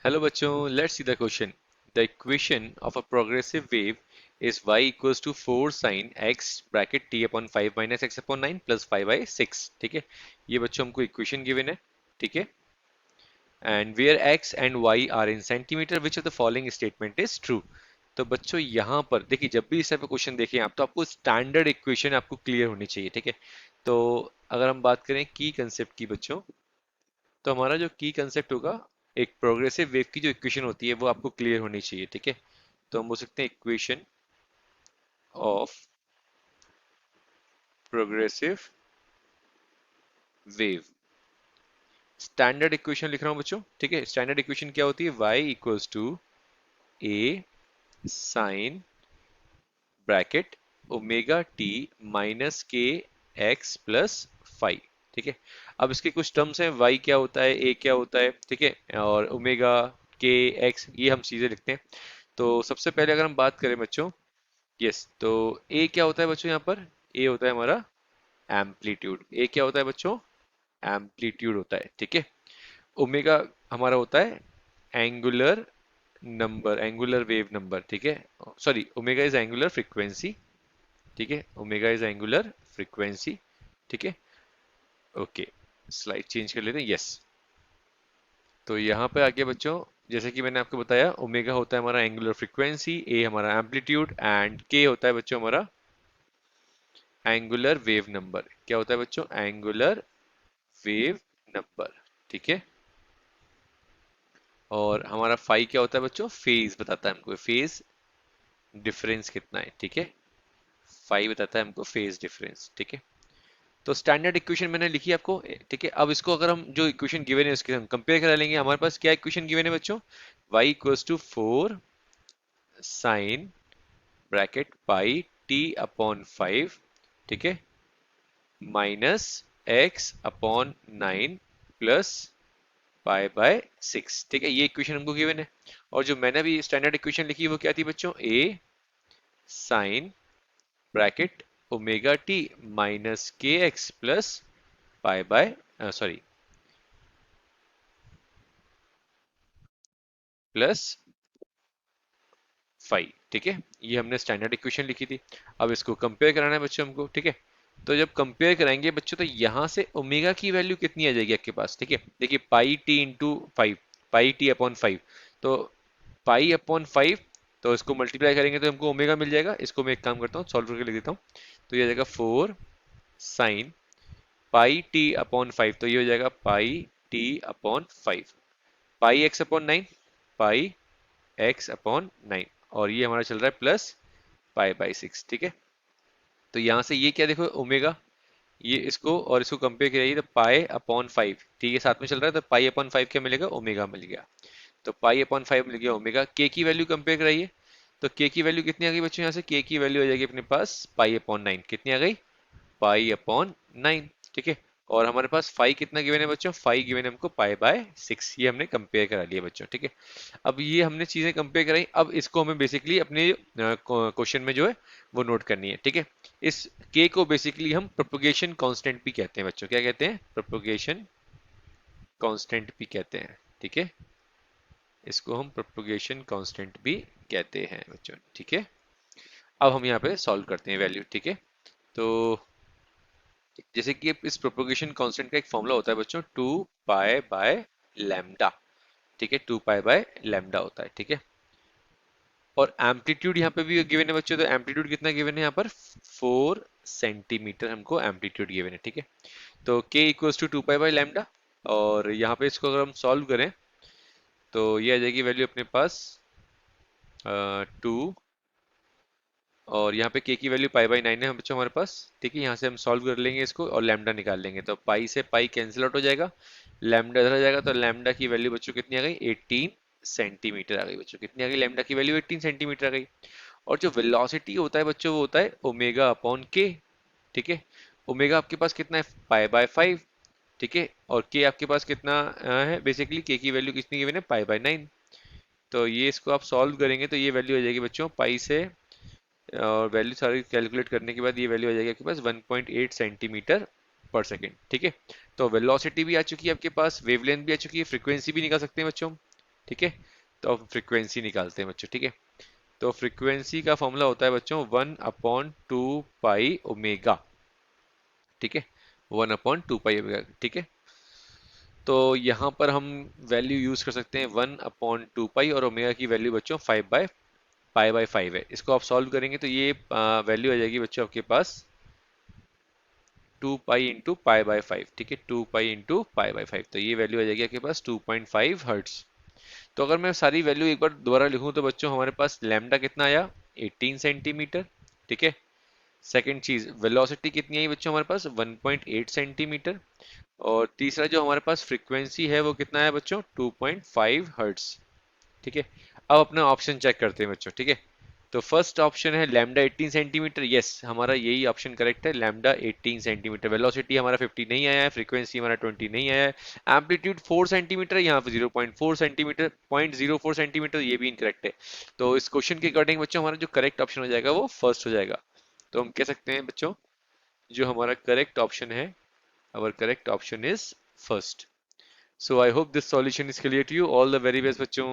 Hello bachcho, let's see the question. The equation of a progressive wave is y equals to 4 sin x bracket t upon 5 minus x upon 9 plus 5 by 6. ठीक है, ये बच्चों हमको equation given है. ठीक है, and where x and y are in centimeter, which of the following statement is true? तो बच्चों यहाँ पर देखिए, जब भी इस टाइप का क्वेश्चन देखें आप, तो आपको स्टैंडर्ड इक्वेशन आपको क्लियर होनी चाहिए. ठीक है, तो अगर हम बात करें की कंसेप्ट की बच्चों, तो हमारा जो की कंसेप्ट होगा, एक प्रोग्रेसिव वेव की जो इक्वेशन होती है वो आपको क्लियर होनी चाहिए. ठीक है, तो हम बोल सकते हैं equation of progressive wave. Standard equation लिख रहा हूं बच्चों. ठीक है, स्टैंडर्ड इक्वेशन क्या होती है? y equals to a sine bracket omega t minus k x plus five. ठीक है, अब इसके कुछ टर्म्स हैं. y क्या होता है, a क्या होता है, ठीक है, और ओमेगा के एक्स, ये हम चीजें लिखते हैं. तो सबसे पहले अगर हम बात करें बच्चों, यस, तो ए क्या होता है बच्चों? यहाँ पर ए होता है हमारा एम्पलीट्यूड. ए क्या होता है बच्चों? एम्पलीट्यूड होता है. ठीक है, ओमेगा हमारा होता है angular number, angular wave number. ठीक है, sorry, omega is angular frequency. ठीक है, ओमेगा इज एंगुलर फ्रीक्वेंसी. ठीक है, ओके, स्लाइड चेंज कर लेते हैं. यस, तो यहाँ पे आगे बच्चों, जैसे कि मैंने आपको बताया, ओमेगा होता है हमारा एंगुलर फ्रीक्वेंसी, ए हमारा एम्पलीट्यूड, एंड के होता है बच्चों हमारा एंगुलर वेव नंबर. क्या होता है बच्चों? Angular wave number. ठीक है, और हमारा फाई क्या होता है बच्चों? फेज बताता है हमको, फेज डिफरेंस कितना है. ठीक है, फाई बताता है हमको फेज डिफरेंस. ठीक है, तो स्टैंडर्ड इक्वेशन मैंने लिखी आपको. ठीक है, अब इसको अगर हम जो इक्वेशन गिवन है उसके हम कंपेयर करा लेंगे. हमारे पास क्या इक्वेशन गिवन है बच्चों? y equals to 4 sine bracket pi t upon 5. ठीक है, minus x upon 9 plus pi by 6. ठीक है, ये इक्वेशन हमको गिवन है. और जो मैंने अभी स्टैंडर्ड इक्वेशन लिखी वो क्या थी बच्चों? a sine bracket omega t minus k x plus pi by, sorry, plus 5. ठीक है, ये हमने स्टैंडर्ड इक्वेशन लिखी थी. अब इसको कंपेयर कराना है बच्चों हमको. ठीक है, तो जब कंपेयर कराएंगे बच्चों, तो यहाँ से ओमेगा की वैल्यू कितनी आ जाएगी आपके पास? ठीक है, देखिए, पाई टी इंटू 5, पाई टी अपॉन 5, तो पाई अपॉन 5, तो इसको मल्टीप्लाई करेंगे तो हमको ओमेगा मिल जाएगा. इसको मैं एक काम करता हूँ, सॉल्व करके लिख देता हूँ. तो ये आ जाएगा 4 साइन पाई टी अपॉन 5, तो ये हो जाएगा पाई टी अपॉन 5, पाई एक्स अपॉन 9, पाई एक्स अपॉन 9, और ये हमारा चल रहा है प्लस पाई बाई 6. ठीक है, तो यहाँ से ये क्या, देखो ओमेगा, ये इसको और इसको कंपेयर करिए, तो पाई अपॉन 5, ठीक है, साथ में चल रहा है, तो पाई अपॉन 5 क्या मिलेगा? ओमेगा मिल गया. तो पाई अपॉन 5 मिल गया ओमेगा. के की वैल्यू कंपेयर कराइए, तो के की वैल्यू कितनी आ गई बच्चों? यहाँ से के की वैल्यू आ जाएगी अपने पास पाई अपॉन 9. कितनी आ गई? Pi upon 9. ठीक है, और हमारे पास फाई कितना गिवन है बच्चों? फाई गिवन है हमको पाई बाय 6. ये हमने कंपेयर करा लिया बच्चों. ठीक है, अब ये हमने चीजें कंपेयर कराई. अब इसको हमें बेसिकली अपने क्वेश्चन में जो है वो नोट करनी है. ठीक है, इस के को बेसिकली हम प्रोपोगेशन कांस्टेंट भी कहते हैं बच्चों. क्या कहते हैं? प्रोपोगेशन कांस्टेंट भी कहते हैं. ठीक है, इसको हम प्रोपोगेशन कांस्टेंट भी कहते हैं बच्चों. ठीक है, अब हम यहाँ पे सॉल्व करते हैं वैल्यू. ठीक है, तो जैसे कि इस प्रोपोगेशन कांस्टेंट का एक फॉर्मूला होता है बच्चों, 2 पाई बाय लैम्डा. ठीक है, 2 पाई बाय लैम्डा होता है. ठीक है, और एम्पलीट्यूड यहाँ पे भी गिवन है बच्चों. तो एम्पलीट्यूड कितना गिवन है यहाँ पर? 4 सेंटीमीटर हमको एम्पलीट्यूड गिवन है. ठीक है, तो k equals to 2 pi by lambda, और यहाँ पे इसको अगर हम सॉल्व करें तो ये आ जाएगी वैल्यू अपने पास 2, और यहाँ पे k की वैल्यू पाई बाई 9 है हम बच्चों हमारे पास. ठीक है, यहाँ से हम सॉल्व कर लेंगे इसको और लैम्डा निकाल लेंगे, तो पाई से पाई कैंसिल आउट हो जाएगा, लैम्डा इधर आ जाएगा, तो लैम्डा की वैल्यू बच्चों कितनी आ गई? 18 सेंटीमीटर आ गई बच्चों. कितनी आ गई? लैम्डा की वैल्यू 18 सेंटीमीटर आ गई. और जो वेलोसिटी होता है बच्चों वो होता है ओमेगा अपॉन के. ठीक है, ओमेगा आपके पास कितना है? Pi by 5. ठीक है, और के आपके पास कितना है? बेसिकली के की वैल्यू कितनी गिवन है? Pi by 9. तो ये इसको आप सॉल्व करेंगे तो ये वैल्यू आ जाएगी बच्चों पाई से, और वैल्यू सारी कैलकुलेट करने के बाद ये वैल्यू आ जाएगी आपके पास 1.8 सेंटीमीटर पर सेकेंड. ठीक है, तो वेलोसिटी भी आ चुकी है आपके पास, वेवलेंथ भी आ चुकी है, फ्रीक्वेंसी भी निकाल सकते हैं बच्चों. ठीक है। तो अब फ्रीक्वेंसी निकालते हैं बच्चों, ठीक है। तो फ्रीक्वेंसी का फॉर्मूला होता है बच्चों 1/2 पाई ओमेगा, ठीक है। 1/2 पाई ओमेगा, ठीक है। तो यहाँ पर हम वैल्यू यूज कर सकते हैं 1/2 पाई, और ओमेगा की वैल्यू बच्चों 5/पाई/5 है। इसको आप सॉल्व करेंगे तो ये वैल्यू आ जाएगी बच्चों आपके पास 2 पाई इंटू पाई बाई 5, ठीक है। 2 पाई इंटू पाई बाई 5, तो ये वैल्यू आ जाएगी आपके पास 2.5 हर्ट्स। तो अगर मैं सारी वैल्यू एक बार दोबारा लिखूं तो बच्चों हमारे पास लैम्डा कितना आया, 18 सेंटीमीटर, ठीक है। सेकंड चीज वेलोसिटी कितनी आई बच्चों हमारे पास, 1.8 सेंटीमीटर। और तीसरा जो हमारे पास फ्रीक्वेंसी है वो कितना है बच्चों, 2.5 हर्ट्स, ठीक है। अब अपना ऑप्शन चेक करते हैं बच्चों, ठीक है। तो फर्स्ट ऑप्शन है लैम्डा 18 सेंटीमीटर, यस हमारा यही ऑप्शन करेक्ट है, लैम्डा 18 सेंटीमीटर। वेलोसिटी हमारा 50 नहीं आया है, फ्रीक्वेंसी हमारा 20 नहीं आया है, एम्पलीट्यूड 4 सेंटीमीटर, यहाँ पे 0.4 सेंटीमीटर, 0.04 सेंटीमीटर, ये भी इनकरेक्ट है। तो इस क्वेश्चन के अकॉर्डिंग बच्चों हमारा जो करेक्ट ऑप्शन हो जाएगा वो फर्स्ट हो जाएगा। तो हम कह सकते हैं बच्चों जो हमारा करेक्ट ऑप्शन है, our correct option is first. So I hope this solution is clear to you. All the very best बच्चों।